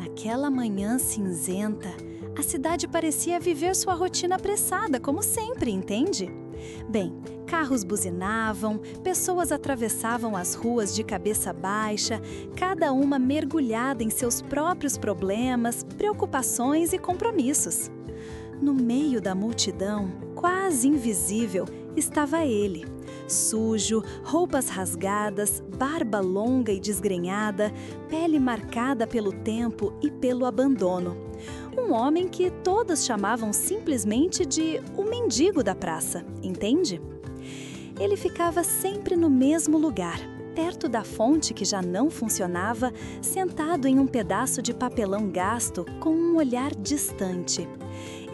Naquela manhã cinzenta, a cidade parecia viver sua rotina apressada, como sempre, entende? Bem, carros buzinavam, pessoas atravessavam as ruas de cabeça baixa, cada uma mergulhada em seus próprios problemas, preocupações e compromissos. No meio da multidão, quase invisível, estava ele. Sujo, roupas rasgadas, barba longa e desgrenhada, pele marcada pelo tempo e pelo abandono. Um homem que todos chamavam simplesmente de o mendigo da praça, entende? Ele ficava sempre no mesmo lugar, perto da fonte que já não funcionava, sentado em um pedaço de papelão gasto com um olhar distante.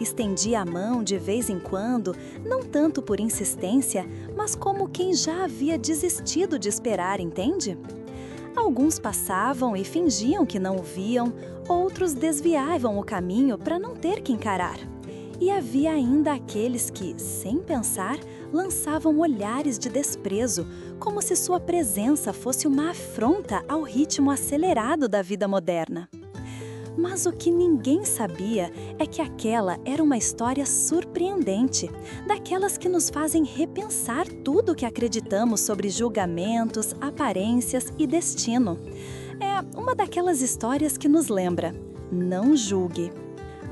Estendia a mão de vez em quando, não tanto por insistência, mas como quem já havia desistido de esperar, entende? Alguns passavam e fingiam que não o viam, outros desviavam o caminho para não ter que encarar. E havia ainda aqueles que, sem pensar, lançavam olhares de desprezo, como se sua presença fosse uma afronta ao ritmo acelerado da vida moderna. Mas o que ninguém sabia é que aquela era uma história surpreendente, daquelas que nos fazem repensar tudo o que acreditamos sobre julgamentos, aparências e destino. É uma daquelas histórias que nos lembra: não julgue.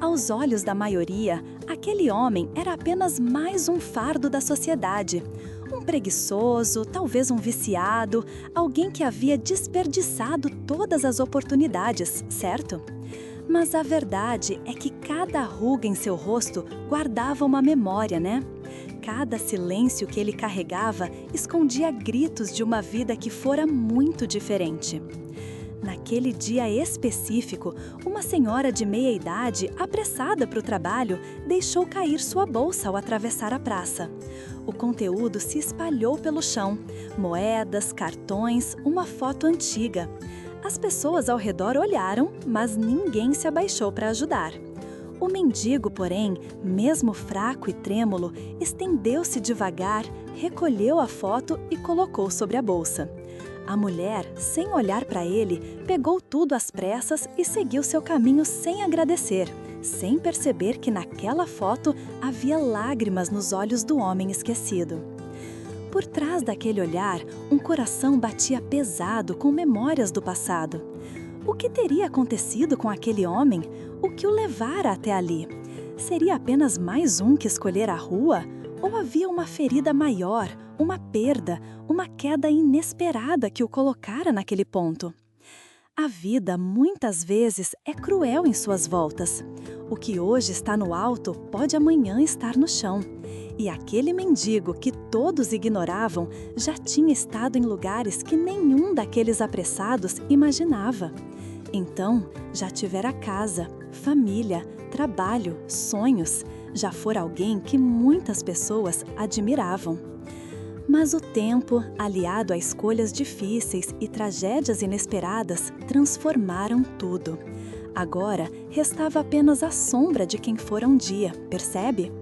Aos olhos da maioria, aquele homem era apenas mais um fardo da sociedade. Um preguiçoso, talvez um viciado, alguém que havia desperdiçado todas as oportunidades, certo? Mas a verdade é que cada ruga em seu rosto guardava uma memória, né? Cada silêncio que ele carregava escondia gritos de uma vida que fora muito diferente. Naquele dia específico, uma senhora de meia-idade, apressada para o trabalho, deixou cair sua bolsa ao atravessar a praça. O conteúdo se espalhou pelo chão: moedas, cartões, uma foto antiga. As pessoas ao redor olharam, mas ninguém se abaixou para ajudar. O mendigo, porém, mesmo fraco e trêmulo, estendeu-se devagar, recolheu a foto e colocou sobre a bolsa. A mulher, sem olhar para ele, pegou tudo às pressas e seguiu seu caminho sem agradecer, sem perceber que naquela foto havia lágrimas nos olhos do homem esquecido. Por trás daquele olhar, um coração batia pesado com memórias do passado. O que teria acontecido com aquele homem? O que o levara até ali? Seria apenas mais um que escolhera a rua? Ou havia uma ferida maior, uma perda, uma queda inesperada que o colocara naquele ponto? A vida, muitas vezes, é cruel em suas voltas. O que hoje está no alto pode amanhã estar no chão. E aquele mendigo que todos ignoravam já tinha estado em lugares que nenhum daqueles apressados imaginava. Então, já tivera casa, família, trabalho, sonhos. Já fora alguém que muitas pessoas admiravam. Mas o tempo, aliado a escolhas difíceis e tragédias inesperadas, transformaram tudo. Agora, restava apenas a sombra de quem fora um dia, percebe?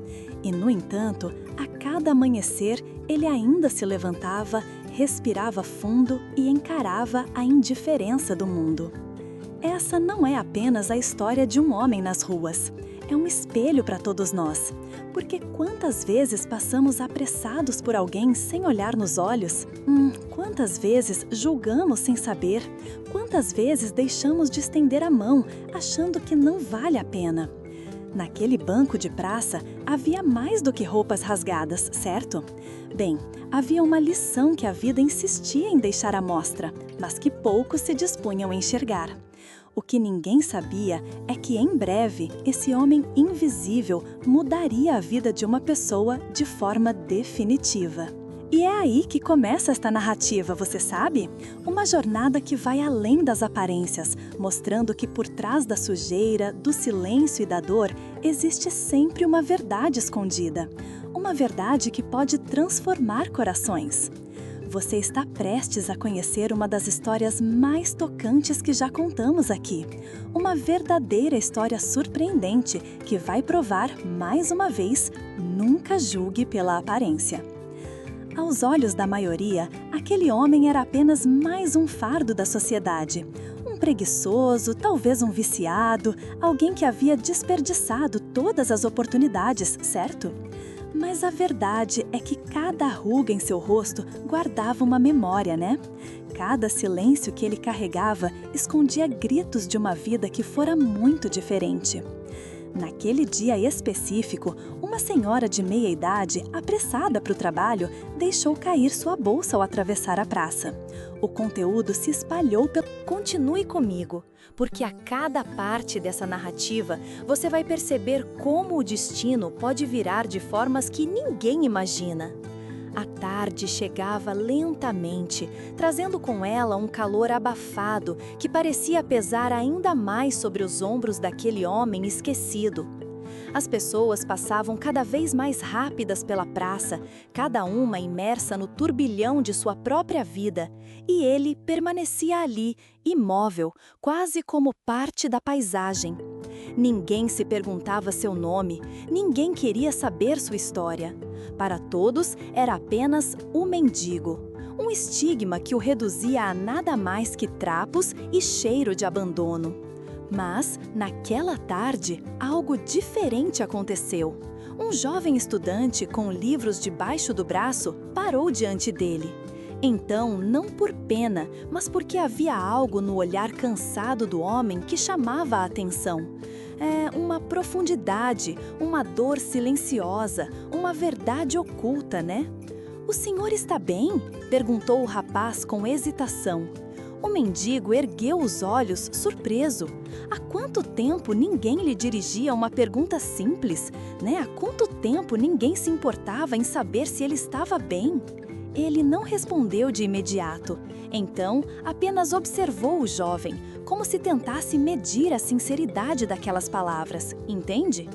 E, no entanto, a cada amanhecer, ele ainda se levantava, respirava fundo e encarava a indiferença do mundo. Essa não é apenas a história de um homem nas ruas. É um espelho para todos nós. Porque quantas vezes passamos apressados por alguém sem olhar nos olhos? Quantas vezes julgamos sem saber? Quantas vezes deixamos de estender a mão, achando que não vale a pena? Naquele banco de praça, havia mais do que roupas rasgadas, certo? Bem, havia uma lição que a vida insistia em deixar à mostra, mas que poucos se dispunham a enxergar. O que ninguém sabia é que, em breve, esse homem invisível mudaria a vida de uma pessoa de forma definitiva. E é aí que começa esta narrativa, você sabe? Uma jornada que vai além das aparências, mostrando que por trás da sujeira, do silêncio e da dor, existe sempre uma verdade escondida. Uma verdade que pode transformar corações. Você está prestes a conhecer uma das histórias mais tocantes que já contamos aqui. Uma verdadeira história surpreendente que vai provar, mais uma vez, nunca julgue pela aparência. Aos olhos da maioria, aquele homem era apenas mais um fardo da sociedade. Um Um preguiçoso, talvez um viciado, alguém que havia desperdiçado todas as oportunidades, certo? Mas a verdade é que cada ruga em seu rosto guardava uma memória, né? Cada silêncio que ele carregava escondia gritos de uma vida que fora muito diferente. Naquele dia específico, uma senhora de meia-idade, apressada para o trabalho, deixou cair sua bolsa ao atravessar a praça. O conteúdo se espalhou pelo... Continue comigo, porque a cada parte dessa narrativa você vai perceber como o destino pode virar de formas que ninguém imagina. A tarde chegava lentamente, trazendo com ela um calor abafado que parecia pesar ainda mais sobre os ombros daquele homem esquecido. As pessoas passavam cada vez mais rápidas pela praça, cada uma imersa no turbilhão de sua própria vida, e ele permanecia ali, imóvel, quase como parte da paisagem. Ninguém se perguntava seu nome, ninguém queria saber sua história. Para todos, era apenas o mendigo. Um estigma que o reduzia a nada mais que trapos e cheiro de abandono. Mas, naquela tarde, algo diferente aconteceu. Um jovem estudante com livros debaixo do braço parou diante dele. Então, não por pena, mas porque havia algo no olhar cansado do homem que chamava a atenção. Uma profundidade, uma dor silenciosa, uma verdade oculta, né? "O senhor está bem?" perguntou o rapaz com hesitação. O mendigo ergueu os olhos, surpreso. Há quanto tempo ninguém lhe dirigia uma pergunta simples, né? Há quanto tempo ninguém se importava em saber se ele estava bem? Ele não respondeu de imediato. Então, apenas observou o jovem, como se tentasse medir a sinceridade daquelas palavras, entende?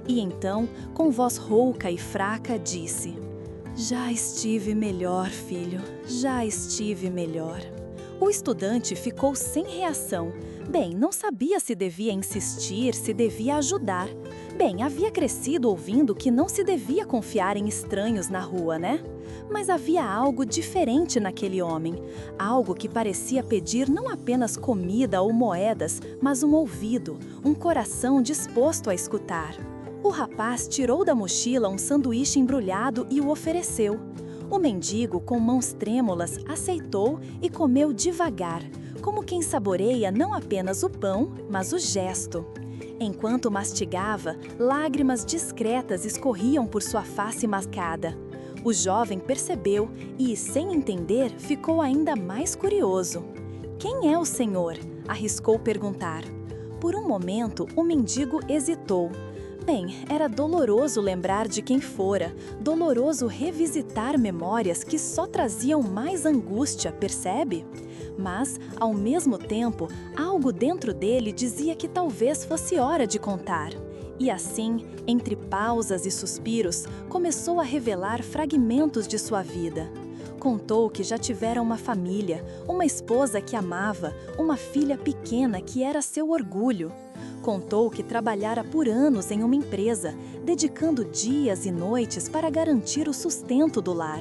E então, com voz rouca e fraca, disse: "Já estive melhor, filho, já estive melhor." O estudante ficou sem reação. Bem, não sabia se devia insistir, se devia ajudar. Bem, havia crescido ouvindo que não se devia confiar em estranhos na rua, né? Mas havia algo diferente naquele homem. Algo que parecia pedir não apenas comida ou moedas, mas um ouvido, um coração disposto a escutar. O rapaz tirou da mochila um sanduíche embrulhado e o ofereceu. O mendigo, com mãos trêmulas, aceitou e comeu devagar, como quem saboreia não apenas o pão, mas o gesto. Enquanto mastigava, lágrimas discretas escorriam por sua face marcada. O jovem percebeu e, sem entender, ficou ainda mais curioso. "Quem é o senhor?" arriscou perguntar. Por um momento, o mendigo hesitou. Bem, era doloroso lembrar de quem fora, doloroso revisitar memórias que só traziam mais angústia, percebe? Mas, ao mesmo tempo, algo dentro dele dizia que talvez fosse hora de contar. E assim, entre pausas e suspiros, começou a revelar fragmentos de sua vida. Contou que já tivera uma família, uma esposa que amava, uma filha pequena que era seu orgulho. Contou que trabalhara por anos em uma empresa, dedicando dias e noites para garantir o sustento do lar.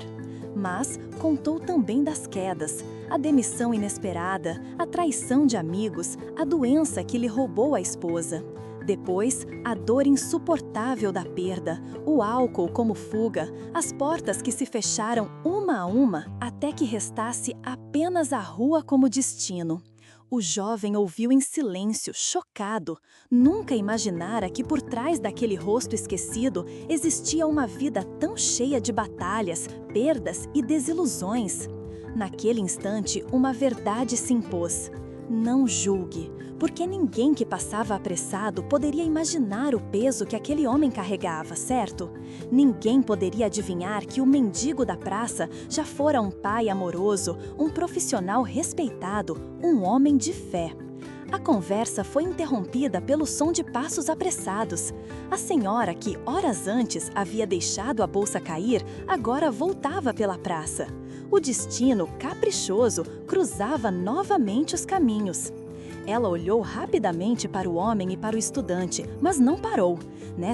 Mas contou também das quedas, a demissão inesperada, a traição de amigos, a doença que lhe roubou a esposa. Depois, a dor insuportável da perda, o álcool como fuga, as portas que se fecharam uma a uma até que restasse apenas a rua como destino. O jovem ouviu em silêncio, chocado. Nunca imaginara que por trás daquele rosto esquecido existia uma vida tão cheia de batalhas, perdas e desilusões. Naquele instante, uma verdade se impôs. Não julgue, porque ninguém que passava apressado poderia imaginar o peso que aquele homem carregava, certo? Ninguém poderia adivinhar que o mendigo da praça já fora um pai amoroso, um profissional respeitado, um homem de fé. A conversa foi interrompida pelo som de passos apressados. A senhora que, horas antes, havia deixado a bolsa cair, agora voltava pela praça. O destino, caprichoso, cruzava novamente os caminhos. Ela olhou rapidamente para o homem e para o estudante, mas não parou.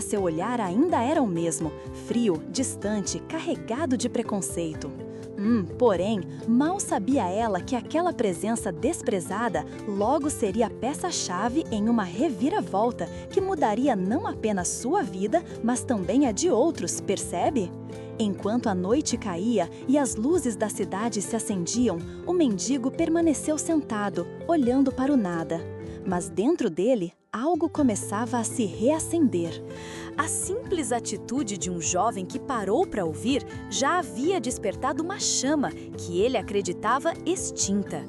Seu olhar ainda era o mesmo, frio, distante, carregado de preconceito. Porém, mal sabia ela que aquela presença desprezada logo seria a peça-chave em uma reviravolta que mudaria não apenas sua vida, mas também a de outros, percebe? Enquanto a noite caía e as luzes da cidade se acendiam, o mendigo permaneceu sentado, olhando para o nada. Mas dentro dele, algo começava a se reacender. A simples atitude de um jovem que parou para ouvir já havia despertado uma chama que ele acreditava extinta.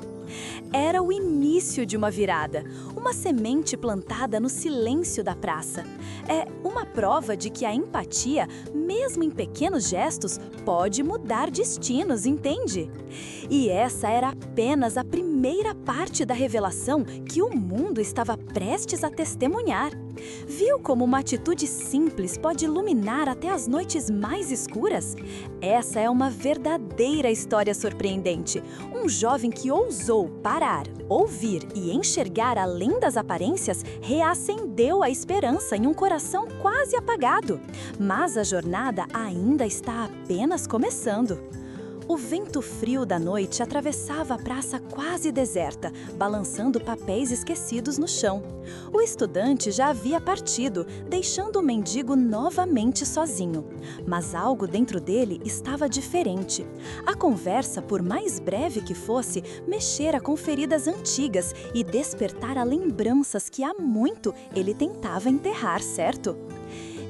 Era o início de uma virada, uma semente plantada no silêncio da praça. É uma prova de que a empatia, mesmo em pequenos gestos, pode mudar destinos, entende? E essa era apenas a primeira parte da revelação que o mundo estava prestes a testemunhar. Viu como uma atitude simples pode iluminar até as noites mais escuras? Essa é uma verdadeira história surpreendente. Um jovem que ousou parar, ouvir e enxergar além das aparências reacendeu a esperança em um coração quase apagado. Mas a jornada ainda está apenas começando. O vento frio da noite atravessava a praça quase deserta, balançando papéis esquecidos no chão. O estudante já havia partido, deixando o mendigo novamente sozinho. Mas algo dentro dele estava diferente. A conversa, por mais breve que fosse, mexera com feridas antigas e despertara lembranças que há muito ele tentava enterrar, certo?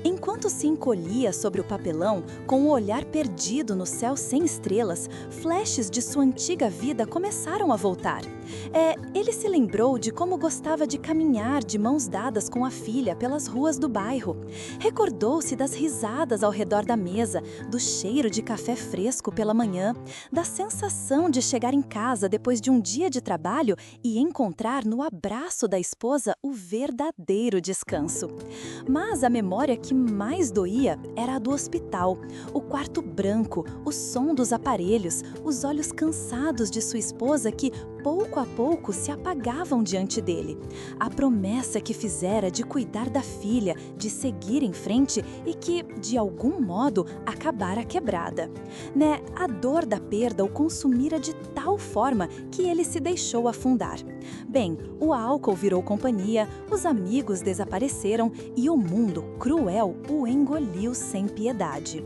Enquanto se encolhia sobre o papelão, com o olhar perdido no céu sem estrelas, flashes de sua antiga vida começaram a voltar. Ele se lembrou de como gostava de caminhar de mãos dadas com a filha pelas ruas do bairro. Recordou-se das risadas ao redor da mesa, do cheiro de café fresco pela manhã, da sensação de chegar em casa depois de um dia de trabalho e encontrar no abraço da esposa o verdadeiro descanso. Mas a memória que mais doía era a do hospital, o quarto branco, o som dos aparelhos, os olhos cansados de sua esposa que, pouco a pouco, se apagavam diante dele. A promessa que fizera de cuidar da filha, de seguir em frente e que, de algum modo, acabara quebrada. A dor da perda o consumira de tal forma que ele se deixou afundar. Bem, o álcool virou companhia, os amigos desapareceram e o mundo cruel o engoliu sem piedade.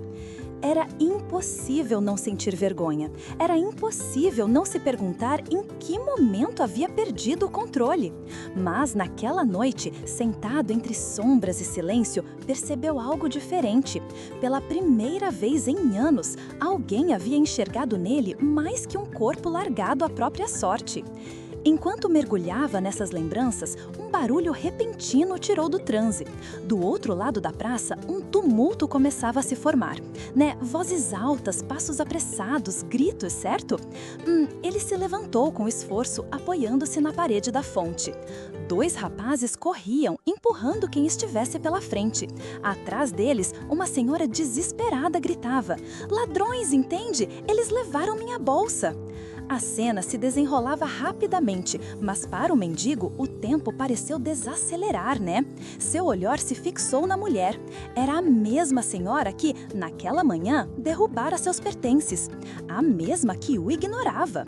Era impossível não sentir vergonha. Era impossível não se perguntar em que momento havia perdido o controle. Mas naquela noite, sentado entre sombras e silêncio, percebeu algo diferente. Pela primeira vez em anos, alguém havia enxergado nele mais que um corpo largado à própria sorte. Enquanto mergulhava nessas lembranças, um barulho repentino o tirou do transe. Do outro lado da praça, um tumulto começava a se formar. Vozes altas, passos apressados, gritos, certo? Ele se levantou com esforço, apoiando-se na parede da fonte. 2 rapazes corriam, empurrando quem estivesse pela frente. Atrás deles, uma senhora desesperada gritava: "Ladrões, entende? Eles levaram minha bolsa!" A cena se desenrolava rapidamente, mas para o mendigo o tempo pareceu desacelerar, Seu olhar se fixou na mulher. Era a mesma senhora que, naquela manhã, derrubara seus pertences. A mesma que o ignorava.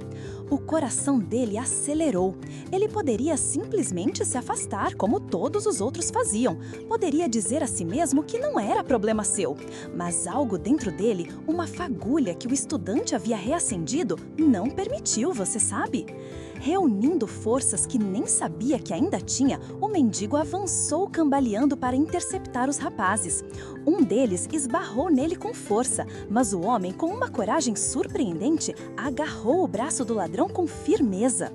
O coração dele acelerou. Ele poderia simplesmente se afastar, como todos os outros faziam. Poderia dizer a si mesmo que não era problema seu. Mas algo dentro dele, uma fagulha que o estudante havia reacendido, não permitiu, você sabe? Reunindo forças que nem sabia que ainda tinha, o mendigo avançou cambaleando para interceptar os rapazes. Um deles esbarrou nele com força, mas o homem, com uma coragem surpreendente, agarrou o braço do ladrão com firmeza.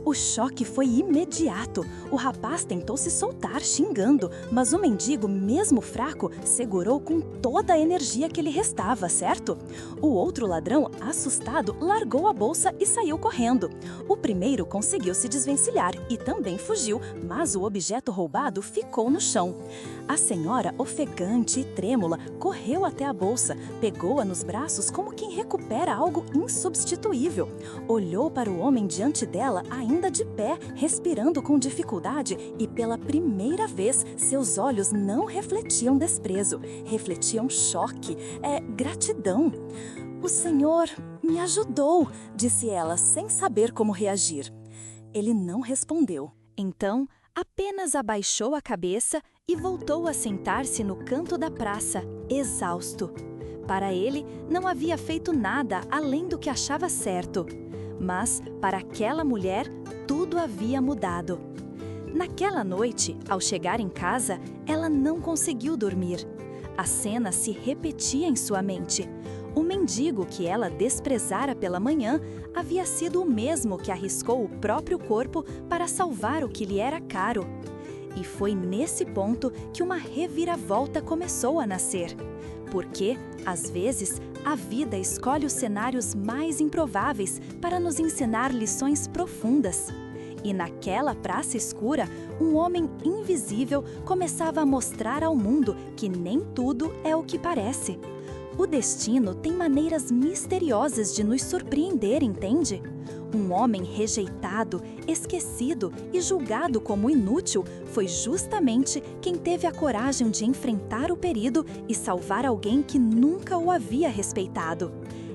O choque foi imediato. O rapaz tentou se soltar, xingando, mas o mendigo, mesmo fraco, segurou com toda a energia que lhe restava, certo? O outro ladrão, assustado, largou a bolsa e saiu correndo. O primeiro conseguiu se desvencilhar e também fugiu, mas o objeto roubado ficou no chão. A senhora, ofegante e trêmula, correu até a bolsa, pegou-a nos braços como quem recupera algo insubstituível. Olhou para o homem diante dela, ainda de pé, respirando com dificuldade, e pela primeira vez seus olhos não refletiam desprezo, refletiam choque, gratidão. "O senhor Me ajudou, disse ela, sem saber como reagir. Ele não respondeu. Então, apenas abaixou a cabeça e voltou a sentar-se no canto da praça, exausto. Para ele, não havia feito nada além do que achava certo. Mas, para aquela mulher, tudo havia mudado. Naquela noite, ao chegar em casa, ela não conseguiu dormir. A cena se repetia em sua mente. O mendigo que ela desprezara pela manhã havia sido o mesmo que arriscou o próprio corpo para salvar o que lhe era caro. E foi nesse ponto que uma reviravolta começou a nascer. Porque, às vezes, a vida escolhe os cenários mais improváveis para nos ensinar lições profundas. E naquela praça escura, um homem invisível começava a mostrar ao mundo que nem tudo é o que parece. O destino tem maneiras misteriosas de nos surpreender, entende? Um homem rejeitado, esquecido e julgado como inútil foi justamente quem teve a coragem de enfrentar o perigo e salvar alguém que nunca o havia respeitado.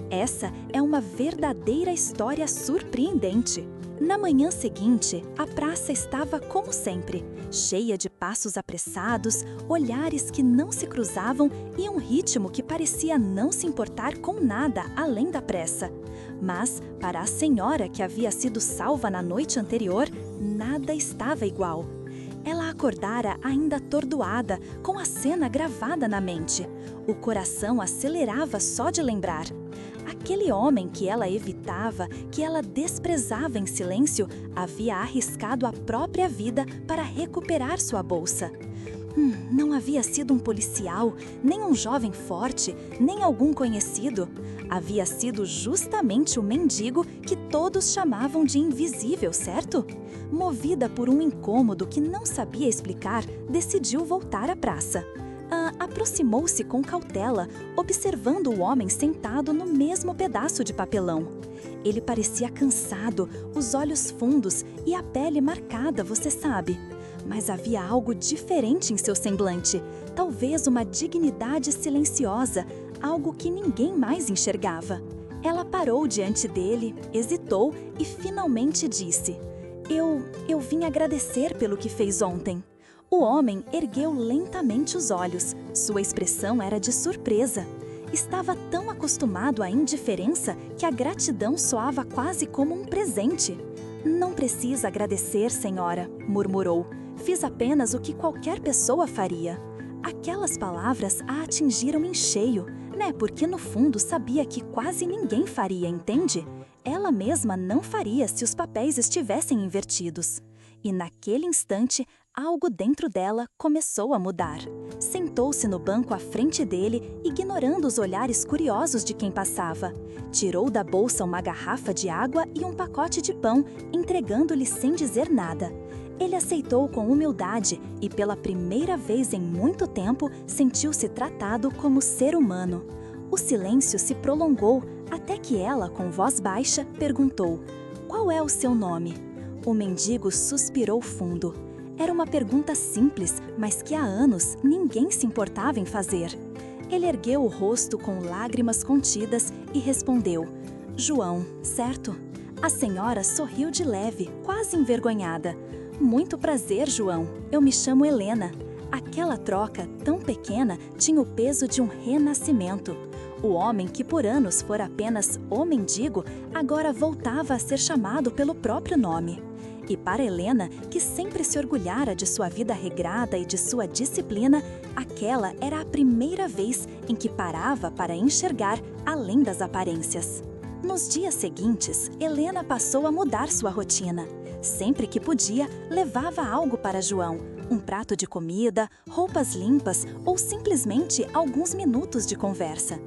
Essa é uma verdadeira história surpreendente. Na manhã seguinte, a praça estava como sempre, cheia de passos apressados, olhares que não se cruzavam e um ritmo que parecia não se importar com nada além da pressa. Mas, para a senhora que havia sido salva na noite anterior, nada estava igual. Ela acordara ainda atordoada, com a cena gravada na mente. O coração acelerava só de lembrar. Aquele homem que ela evitava, que ela desprezava em silêncio, havia arriscado a própria vida para recuperar sua bolsa. Não havia sido um policial, nem um jovem forte, nem algum conhecido. Havia sido justamente o mendigo que todos chamavam de invisível, certo? Movida por um incômodo que não sabia explicar, decidiu voltar à praça. Aproximou-se com cautela, observando o homem sentado no mesmo pedaço de papelão. Ele parecia cansado, os olhos fundos e a pele marcada, você sabe. Mas havia algo diferente em seu semblante, talvez uma dignidade silenciosa, algo que ninguém mais enxergava. Ela parou diante dele, hesitou e finalmente disse: Eu vim agradecer pelo que fez ontem. O homem ergueu lentamente os olhos. Sua expressão era de surpresa. Estava tão acostumado à indiferença que a gratidão soava quase como um presente. Não precisa agradecer, senhora, murmurou. Fiz apenas o que qualquer pessoa faria. Aquelas palavras a atingiram em cheio, né? Porque no fundo sabia que quase ninguém faria, entende? Ela mesma não faria se os papéis estivessem invertidos. E naquele instante, algo dentro dela começou a mudar. Sentou-se no banco à frente dele, ignorando os olhares curiosos de quem passava. Tirou da bolsa uma garrafa de água e um pacote de pão, entregando-lhe sem dizer nada. Ele aceitou com humildade e, pela primeira vez em muito tempo, sentiu-se tratado como ser humano. O silêncio se prolongou até que ela, com voz baixa, perguntou: "Qual é o seu nome?" O mendigo suspirou fundo. Era uma pergunta simples, mas que há anos ninguém se importava em fazer. Ele ergueu o rosto com lágrimas contidas e respondeu: "João, certo?" A senhora sorriu de leve, quase envergonhada. "Muito prazer, João. Eu me chamo Helena." Aquela troca, tão pequena, tinha o peso de um renascimento. O homem que por anos fora apenas o mendigo, agora voltava a ser chamado pelo próprio nome. E para Helena, que sempre se orgulhara de sua vida regrada e de sua disciplina, aquela era a primeira vez em que parava para enxergar além das aparências. Nos dias seguintes, Helena passou a mudar sua rotina. Sempre que podia, levava algo para João, um prato de comida, roupas limpas ou simplesmente alguns minutos de conversa.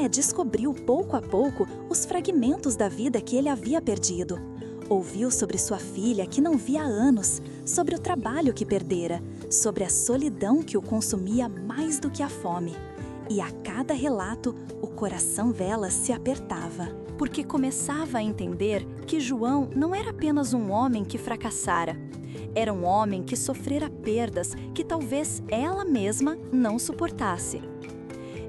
Descobriu pouco a pouco os fragmentos da vida que ele havia perdido. Ouviu sobre sua filha que não via há anos, sobre o trabalho que perdera, sobre a solidão que o consumia mais do que a fome. E a cada relato, o coração dela se apertava, porque começava a entender que João não era apenas um homem que fracassara. Era um homem que sofrera perdas que talvez ela mesma não suportasse.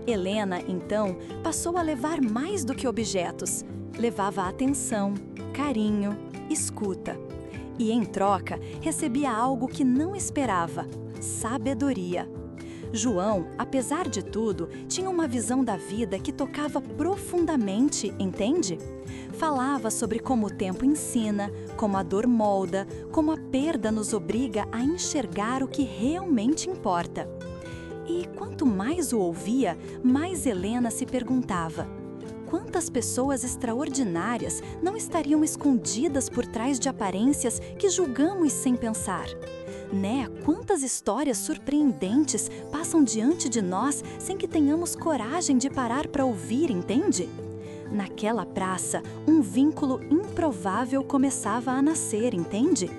Helena, então, passou a levar mais do que objetos. Levava atenção, carinho, escuta. E, em troca, recebia algo que não esperava: sabedoria. João, apesar de tudo, tinha uma visão da vida que tocava profundamente, entende? Falava sobre como o tempo ensina, como a dor molda, como a perda nos obriga a enxergar o que realmente importa. E quanto mais o ouvia, mais Helena se perguntava: quantas pessoas extraordinárias não estariam escondidas por trás de aparências que julgamos sem pensar? Né? Quantas histórias surpreendentes passam diante de nós sem que tenhamos coragem de parar para ouvir, entende? Naquela praça, um vínculo improvável começava a nascer, entende?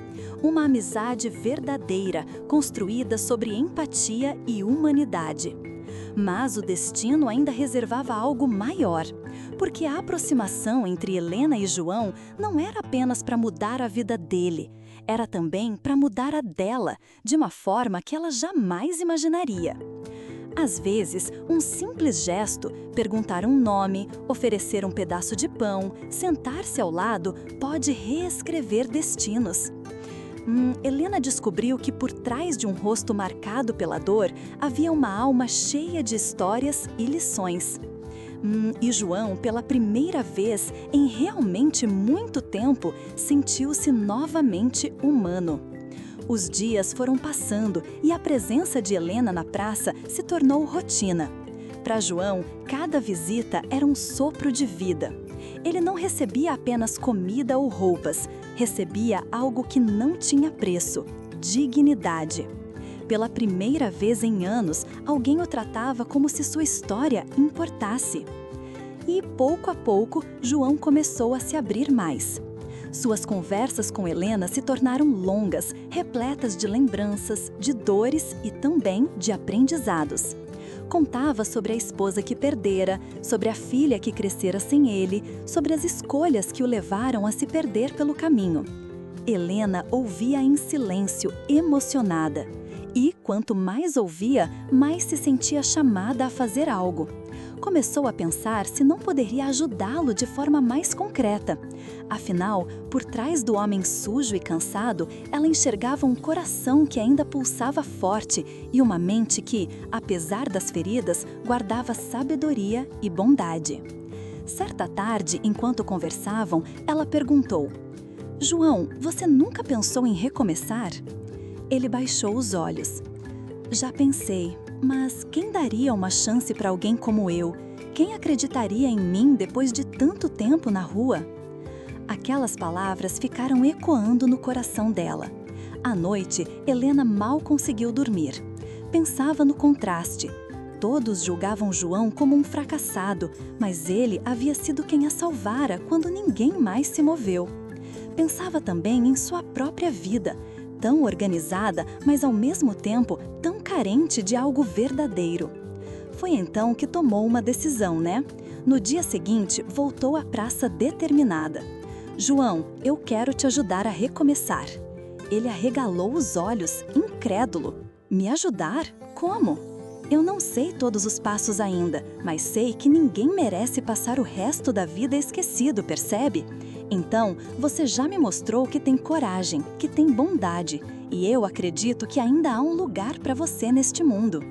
Uma amizade verdadeira, construída sobre empatia e humanidade. Mas o destino ainda reservava algo maior, porque a aproximação entre Helena e João não era apenas para mudar a vida dele, era também para mudar a dela, de uma forma que ela jamais imaginaria. Às vezes, um simples gesto, perguntar um nome, oferecer um pedaço de pão, sentar-se ao lado, pode reescrever destinos. Helena descobriu que por trás de um rosto marcado pela dor, havia uma alma cheia de histórias e lições. E João, pela primeira vez em realmente muito tempo, sentiu-se novamente humano. Os dias foram passando e a presença de Helena na praça se tornou rotina. Para João, cada visita era um sopro de vida. Ele não recebia apenas comida ou roupas, recebia algo que não tinha preço: dignidade. Pela primeira vez em anos, alguém o tratava como se sua história importasse. E, pouco a pouco, João começou a se abrir mais. Suas conversas com Helena se tornaram longas, repletas de lembranças, de dores e também de aprendizados. Contava sobre a esposa que perdera, sobre a filha que crescera sem ele, sobre as escolhas que o levaram a se perder pelo caminho. Helena ouvia em silêncio, emocionada. E, quanto mais ouvia, mais se sentia chamada a fazer algo. Começou a pensar se não poderia ajudá-lo de forma mais concreta. Afinal, por trás do homem sujo e cansado, ela enxergava um coração que ainda pulsava forte e uma mente que, apesar das feridas, guardava sabedoria e bondade. Certa tarde, enquanto conversavam, ela perguntou: "João, você nunca pensou em recomeçar?" Ele baixou os olhos. "Já pensei. Mas quem daria uma chance para alguém como eu? Quem acreditaria em mim depois de tanto tempo na rua?" Aquelas palavras ficaram ecoando no coração dela. À noite, Helena mal conseguiu dormir. Pensava no contraste. Todos julgavam João como um fracassado, mas ele havia sido quem a salvara quando ninguém mais se moveu. Pensava também em sua própria vida, tão organizada, mas ao mesmo tempo tão carente de algo verdadeiro. Foi então que tomou uma decisão, né? No dia seguinte, voltou à praça determinada. "João, eu quero te ajudar a recomeçar." Ele arregalou os olhos, incrédulo. "Me ajudar? Como?" "Eu não sei todos os passos ainda, mas sei que ninguém merece passar o resto da vida esquecido, percebe? Então, você já me mostrou que tem coragem, que tem bondade, e eu acredito que ainda há um lugar para você neste mundo."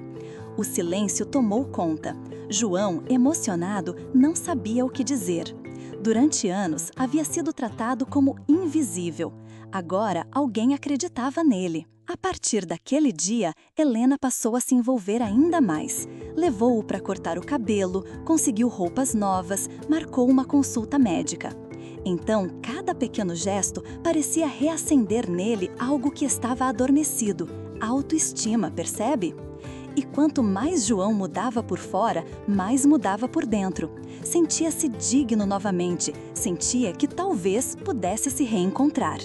O silêncio tomou conta. João, emocionado, não sabia o que dizer. Durante anos, havia sido tratado como invisível. Agora, alguém acreditava nele. A partir daquele dia, Helena passou a se envolver ainda mais. Levou-o para cortar o cabelo, conseguiu roupas novas, marcou uma consulta médica. Então, cada pequeno gesto parecia reacender nele algo que estava adormecido: autoestima, percebe? E quanto mais João mudava por fora, mais mudava por dentro. Sentia-se digno novamente, sentia que talvez pudesse se reencontrar.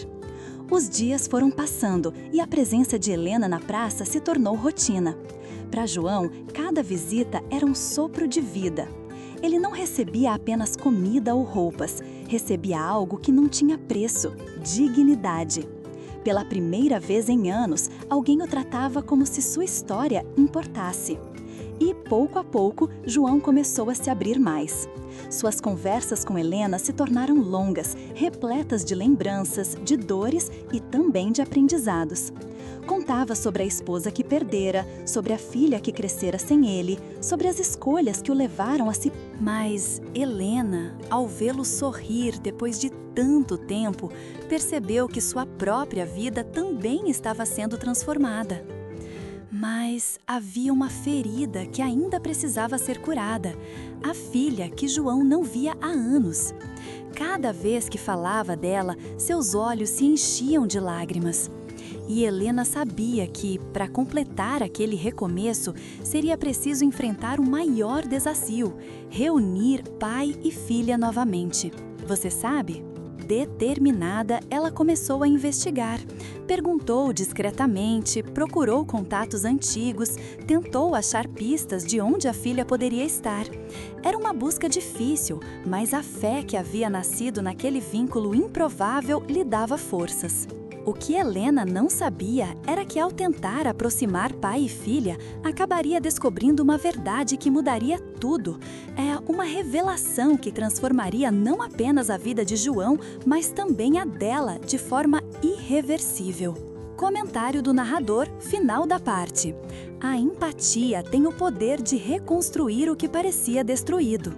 Os dias foram passando e a presença de Helena na praça se tornou rotina. Para João, cada visita era um sopro de vida. Ele não recebia apenas comida ou roupas, recebia algo que não tinha preço: dignidade. Pela primeira vez em anos, alguém o tratava como se sua história importasse. E, pouco a pouco, João começou a se abrir mais. Suas conversas com Helena se tornaram longas, repletas de lembranças, de dores e também de aprendizados. Contava sobre a esposa que perdera, sobre a filha que crescera sem ele, sobre as escolhas que o levaram a se... Mas Helena, ao vê-lo sorrir depois de tanto tempo, percebeu que sua própria vida também estava sendo transformada. Mas havia uma ferida que ainda precisava ser curada, a filha que João não via há anos. Cada vez que falava dela, seus olhos se enchiam de lágrimas. E Helena sabia que, para completar aquele recomeço, seria preciso enfrentar o maior desafio: reunir pai e filha novamente. Você sabe? Determinada, ela começou a investigar. Perguntou discretamente, procurou contatos antigos, tentou achar pistas de onde a filha poderia estar. Era uma busca difícil, mas a fé que havia nascido naquele vínculo improvável lhe dava forças. O que Helena não sabia era que, ao tentar aproximar pai e filha, acabaria descobrindo uma verdade que mudaria tudo. É uma revelação que transformaria não apenas a vida de João, mas também a dela de forma irreversível. Comentário do narrador, final da parte. A empatia tem o poder de reconstruir o que parecia destruído.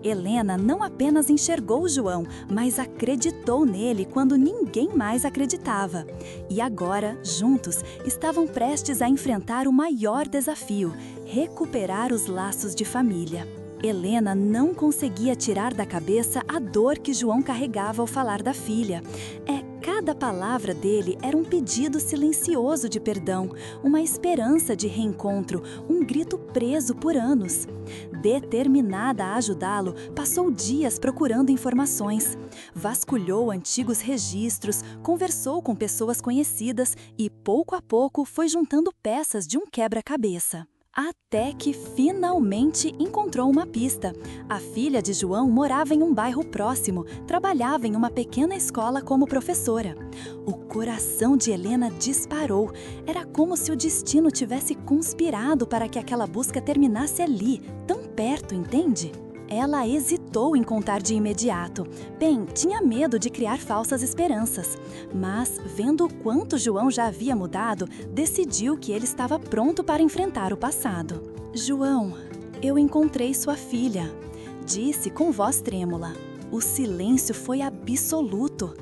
Helena não apenas enxergou João, mas acreditou nele quando ninguém mais acreditava. E agora, juntos, estavam prestes a enfrentar o maior desafio: recuperar os laços de família. Helena não conseguia tirar da cabeça a dor que João carregava ao falar da filha. Cada palavra dele era um pedido silencioso de perdão, uma esperança de reencontro, um grito preso por anos. Determinada a ajudá-lo, passou dias procurando informações. Vasculhou antigos registros, conversou com pessoas conhecidas e, pouco a pouco, foi juntando peças de um quebra-cabeça. Até que finalmente encontrou uma pista. A filha de João morava em um bairro próximo, trabalhava em uma pequena escola como professora. O coração de Helena disparou. Era como se o destino tivesse conspirado para que aquela busca terminasse ali, tão perto, entende? Ela hesitou em contar de imediato. Bem, tinha medo de criar falsas esperanças. Mas, vendo o quanto João já havia mudado, decidiu que ele estava pronto para enfrentar o passado. "João, eu encontrei sua filha", disse com voz trêmula. O silêncio foi absoluto.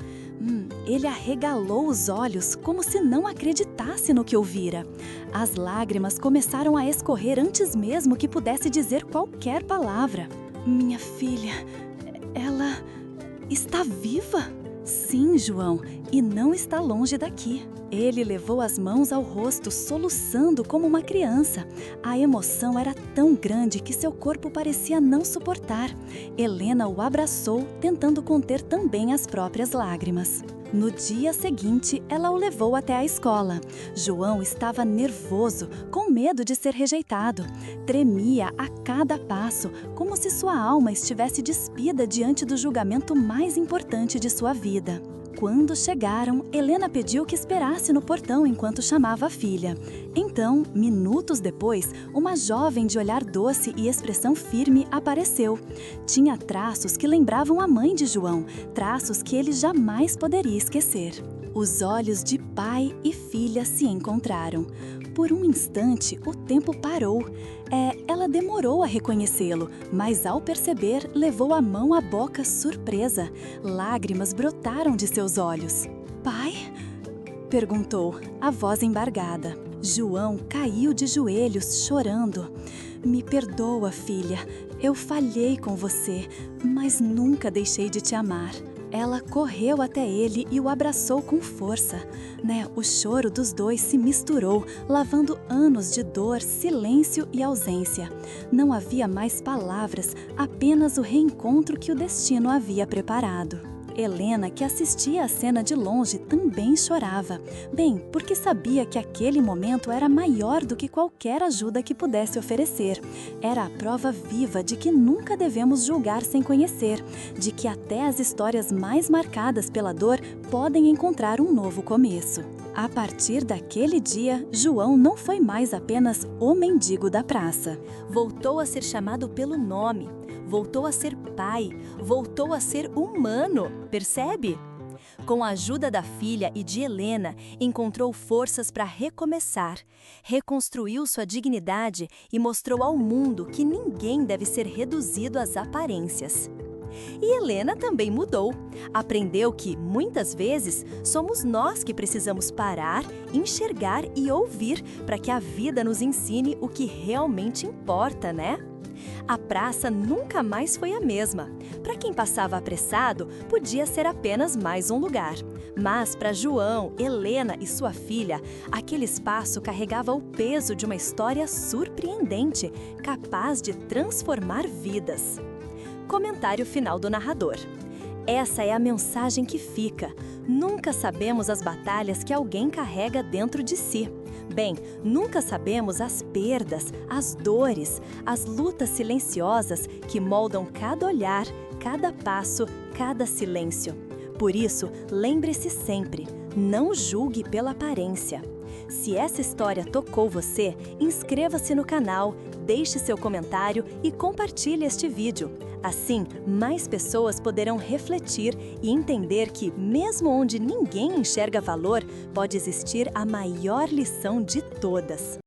Ele arregalou os olhos como se não acreditasse no que ouvira. As lágrimas começaram a escorrer antes mesmo que pudesse dizer qualquer palavra. "Minha filha, ela está viva?" "Sim, João, e não está longe daqui." Ele levou as mãos ao rosto, soluçando como uma criança. A emoção era tão grande que seu corpo parecia não suportar. Helena o abraçou, tentando conter também as próprias lágrimas. No dia seguinte, ela o levou até a escola. João estava nervoso, com medo de ser rejeitado. Tremia a cada passo, como se sua alma estivesse despida diante do julgamento mais importante de sua vida. Quando chegaram, Helena pediu que esperasse no portão enquanto chamava a filha. Então, minutos depois, uma jovem de olhar doce e expressão firme apareceu. Tinha traços que lembravam a mãe de João, traços que ele jamais poderia esquecer. Os olhos de pai e filha se encontraram. Por um instante, o tempo parou. Ela demorou a reconhecê-lo, mas ao perceber, levou a mão à boca surpresa. Lágrimas brotaram de seus olhos. "Pai?" perguntou, a voz embargada. João caiu de joelhos, chorando. "Me perdoa, filha. Eu falhei com você, mas nunca deixei de te amar." Ela correu até ele e o abraçou com força. O choro dos dois se misturou, lavando anos de dor, silêncio e ausência. Não havia mais palavras, apenas o reencontro que o destino havia preparado. Helena, que assistia a cena de longe, também chorava. Bem, porque sabia que aquele momento era maior do que qualquer ajuda que pudesse oferecer. Era a prova viva de que nunca devemos julgar sem conhecer, de que até as histórias mais marcadas pela dor podem encontrar um novo começo. A partir daquele dia, João não foi mais apenas o mendigo da praça. Voltou a ser chamado pelo nome, voltou a ser pai, voltou a ser humano, percebe? Com a ajuda da filha e de Helena, encontrou forças para recomeçar, reconstruiu sua dignidade e mostrou ao mundo que ninguém deve ser reduzido às aparências. E Helena também mudou. Aprendeu que, muitas vezes, somos nós que precisamos parar, enxergar e ouvir para que a vida nos ensine o que realmente importa, né? A praça nunca mais foi a mesma. Para quem passava apressado, podia ser apenas mais um lugar. Mas para João, Helena e sua filha, aquele espaço carregava o peso de uma história surpreendente, capaz de transformar vidas. Comentário final do narrador. Essa é a mensagem que fica. Nunca sabemos as batalhas que alguém carrega dentro de si. Bem, nunca sabemos as perdas, as dores, as lutas silenciosas que moldam cada olhar, cada passo, cada silêncio. Por isso, lembre-se sempre, não julgue pela aparência. Se essa história tocou você, inscreva-se no canal, deixe seu comentário e compartilhe este vídeo. Assim, mais pessoas poderão refletir e entender que, mesmo onde ninguém enxerga valor, pode existir a maior lição de todas.